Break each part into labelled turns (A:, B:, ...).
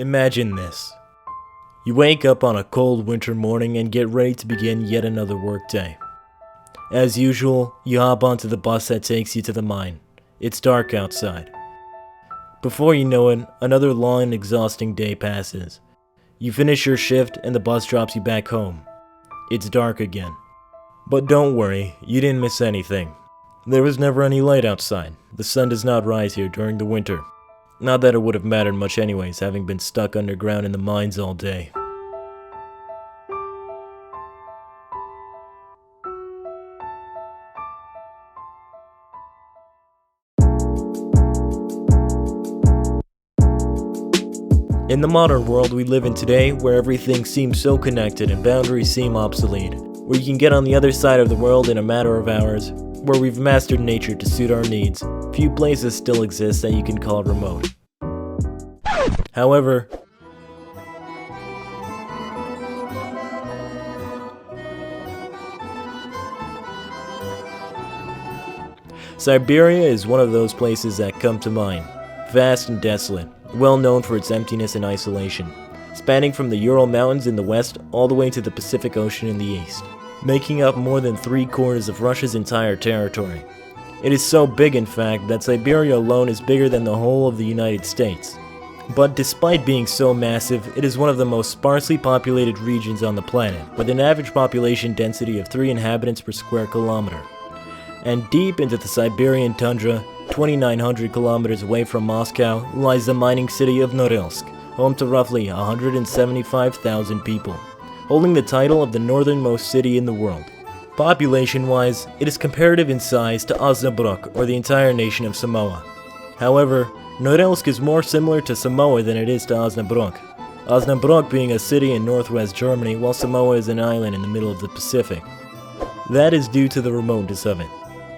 A: Imagine this. You wake up on a cold winter morning and get ready to begin yet another workday. As usual, you hop onto the bus that takes you to the mine. It's dark outside. Before you know it, another long and exhausting day passes. You finish your shift and the bus drops you back home. It's dark again. But don't worry, you didn't miss anything. There was never any light outside. The sun does not rise here during the winter. Not that it would have mattered much anyways, having been stuck underground in the mines all day. In the modern world we live in today, where everything seems so connected and boundaries seem obsolete, where you can get on the other side of the world in a matter of hours, where we've mastered nature to suit our needs, few places still exist that you can call remote. However, Siberia is one of those places that come to mind. Vast and desolate, well known for its emptiness and isolation, spanning from the Ural Mountains in the west all the way to the Pacific Ocean in the east, making up more than 3/4 of Russia's entire territory. It is so big, in fact, that Siberia alone is bigger than the whole of the United States. But despite being so massive, it is one of the most sparsely populated regions on the planet, with an average population density of 3 inhabitants per square kilometer. And deep into the Siberian tundra, 2,900 kilometers away from Moscow, lies the mining city of Norilsk, home to roughly 175,000 people, holding the title of the northernmost city in the world. Population-wise, it is comparative in size to Osnabrück or the entire nation of Samoa. However, Norilsk is more similar to Samoa than it is to Osnabrück. Osnabrück being a city in northwest Germany, while Samoa is an island in the middle of the Pacific. That is due to the remoteness of it.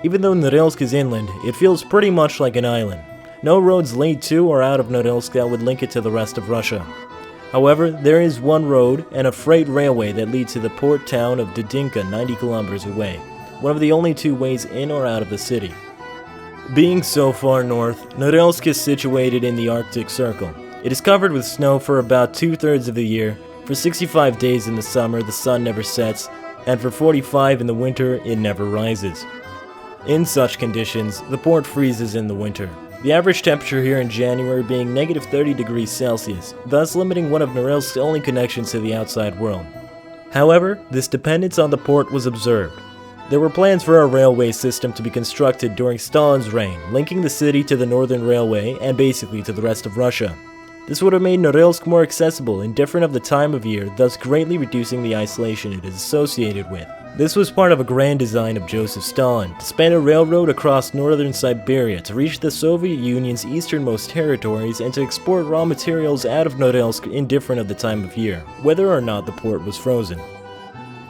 A: Even though Norilsk is inland, it feels pretty much like an island. No roads lead to or out of Norilsk that would link it to the rest of Russia. However, there is one road and a freight railway that leads to the port town of Dudinka 90 kilometers away, one of the only 2 ways in or out of the city. Being so far north, Norilsk is situated in the Arctic Circle. It is covered with snow for about 2/3 of the year. For 65 days in the summer, the sun never sets, and for 45 in the winter, it never rises. In such conditions, the port freezes in the winter. The average temperature here in January being negative 30 degrees Celsius, thus limiting one of Norilsk's only connections to the outside world. However, this dependence on the port was observed. There were plans for a railway system to be constructed during Stalin's reign, linking the city to the Northern Railway and basically to the rest of Russia. This would have made Norilsk more accessible and different of the time of year, thus greatly reducing the isolation it is associated with. This was part of a grand design of Joseph Stalin, to span a railroad across northern Siberia to reach the Soviet Union's easternmost territories and to export raw materials out of Norilsk indifferent of the time of year, whether or not the port was frozen.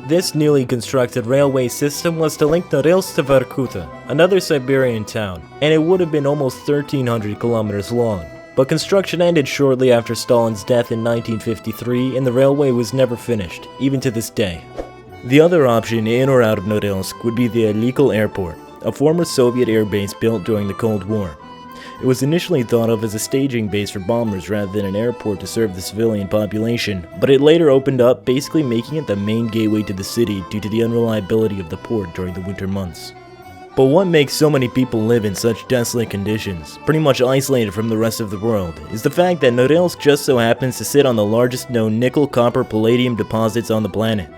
A: This newly constructed railway system was to link Norilsk to Vorkuta, another Siberian town, and it would have been almost 1,300 kilometers long. But construction ended shortly after Stalin's death in 1953 and the railway was never finished, even to this day. The other option in or out of Norilsk would be the LAKEY airport, a former Soviet air base built during the Cold War. It was initially thought of as a staging base for bombers rather than an airport to serve the civilian population, but it later opened up, basically making it the main gateway to the city due to the unreliability of the port during the winter months. But what makes so many people live in such desolate conditions, pretty much isolated from the rest of the world, is the fact that Norilsk just so happens to sit on the largest known nickel, copper, palladium deposits on the planet.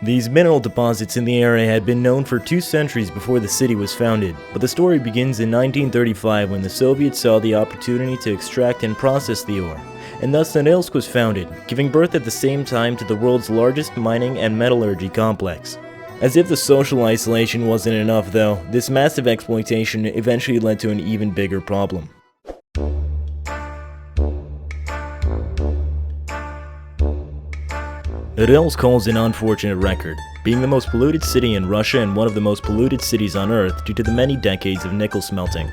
A: These mineral deposits in the area had been known for 2 centuries before the city was founded, but the story begins in 1935 when the Soviets saw the opportunity to extract and process the ore, and thus Norilsk was founded, giving birth at the same time to the world's largest mining and metallurgy complex. As if the social isolation wasn't enough though, this massive exploitation eventually led to an even bigger problem. Norilsk holds an unfortunate record, being the most polluted city in Russia and one of the most polluted cities on Earth due to the many decades of nickel smelting.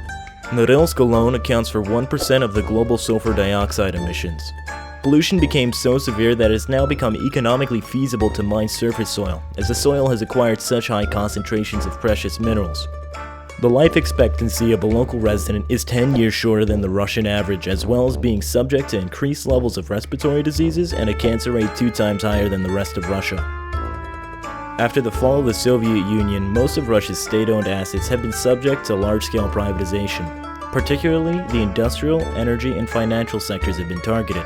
A: Norilsk alone accounts for 1% of the global sulfur dioxide emissions. Pollution became so severe that it has now become economically feasible to mine surface soil, as the soil has acquired such high concentrations of precious minerals. The life expectancy of a local resident is 10 years shorter than the Russian average, as well as being subject to increased levels of respiratory diseases and a cancer rate 2 times higher than the rest of Russia. After the fall of the Soviet Union, most of Russia's state-owned assets have been subject to large-scale privatization. Particularly, the industrial, energy, and financial sectors have been targeted.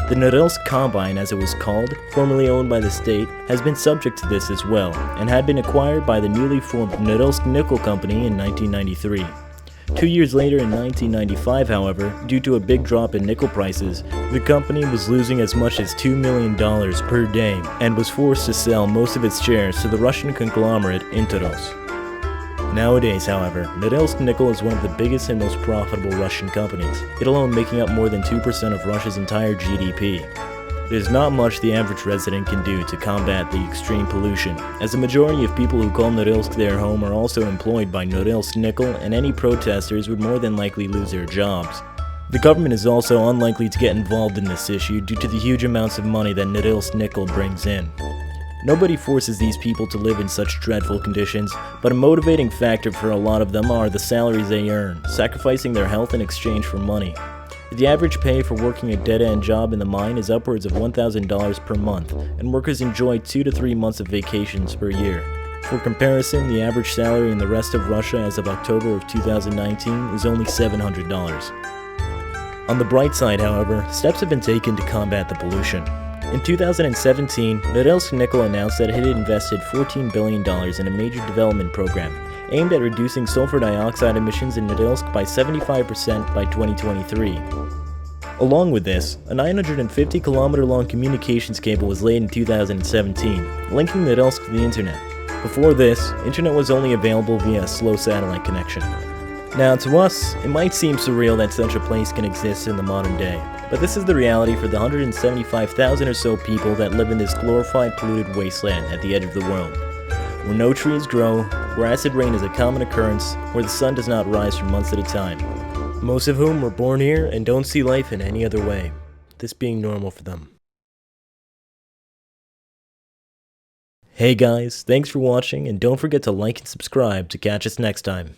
A: The Norilsk Combine, as it was called, formerly owned by the state, has been subject to this as well, and had been acquired by the newly formed Norilsk Nickel Company in 1993. 2 years later in 1995, however, due to a big drop in nickel prices, the company was losing as much as $2 million per day and was forced to sell most of its shares to the Russian conglomerate Untitled. Nowadays, however, Norilsk Nickel is one of the biggest and most profitable Russian companies, it alone making up more than 2% of Russia's entire GDP. There's not much the average resident can do to combat the extreme pollution, as the majority of people who call Norilsk their home are also employed by Norilsk Nickel, and any protesters would more than likely lose their jobs. The government is also unlikely to get involved in this issue due to the huge amounts of money that Norilsk Nickel brings in. Nobody forces these people to live in such dreadful conditions, but a motivating factor for a lot of them are the salaries they earn, sacrificing their health in exchange for money. The average pay for working a dead-end job in the mine is upwards of $1,000 per month, and workers enjoy 2 to 3 months of vacations per year. For comparison, the average salary in the rest of Russia as of October of 2019 is only $700. On the bright side, however, steps have been taken to combat the pollution. In 2017, Norilsk Nickel announced that it had invested $14 billion in a major development program aimed at reducing sulfur dioxide emissions in Norilsk by 75% by 2023. Along with this, a 950-kilometer-long communications cable was laid in 2017, linking Norilsk to the internet. Before this, internet was only available via a slow satellite connection. Now, to us, it might seem surreal that such a place can exist in the modern day, but this is the reality for the 175,000 or so people that live in this glorified, polluted wasteland at the edge of the world, where no trees grow, where acid rain is a common occurrence, where the sun does not rise for months at a time. Most of whom were born here and don't see life in any other way, this being normal for them. Hey guys, thanks for watching, and don't forget to like and subscribe to catch us next time.